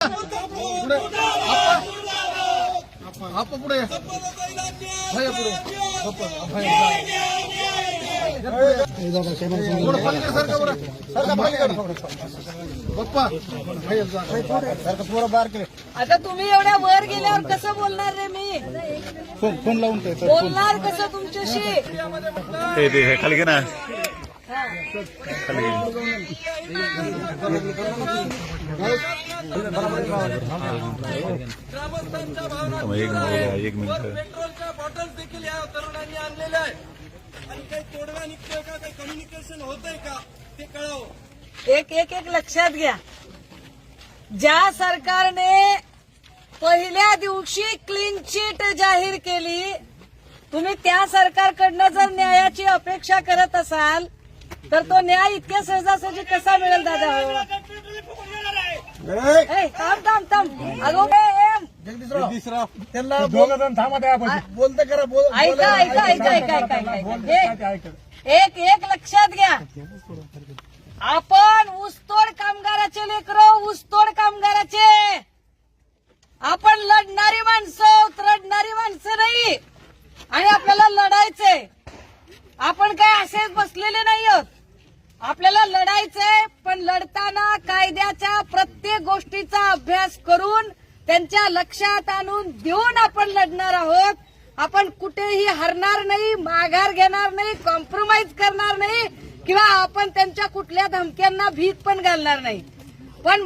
आप पुढे भैया पुढे पप्पा आता तुम्ही एवढ्या वर गेल्यावर कसं बोलणार रे मी फोन लावून बोलणार कसं तुमच्याशी खाली घे ना एक मिनिट पेट्रोलच्या बॉटल्स देखील या तरुणांनी आणलेल्या आहे आणि काही तोडगा निघतोय का काही कम्युनिकेशन होतंय का ते कळावं. एक लक्षात घ्या. ज्या सरकारने पहिल्या दिवशी क्लीन चिट जाहीर केली, तुम्ही त्या सरकारकडनं जर न्यायाची अपेक्षा करत असाल तर तो न्याय इतक्या सहजासहजी कसा मिळेल दादा? थांब अगो जगदीशराव त्यांना बोलता करा ऐका एक लक्षात घ्या. आपण ऊसतोड कामगाराचे लेकरं, ऊसतोड कामगाराचे आपण लढणारी माणसं, रडणारी माणसं नाही. आणि आपल्याला लढायचंय. आपण काय असेच बसलेले नाही आहोत. आपल्याला लढायचंय, पण लढताना कायद्याच्या प्रत्येक गोष्टीचा अभ्यास करून त्यांच्या लक्षात आणून देऊन आपण लढणार आहोत. आपण कुठेही हरणार नाही, माघार घेणार नाही, कॉम्प्रोमाइज करणार नाही किंवा आपण त्यांच्या कुठल्या धमक्यांना भीत पण घालणार नाही. पण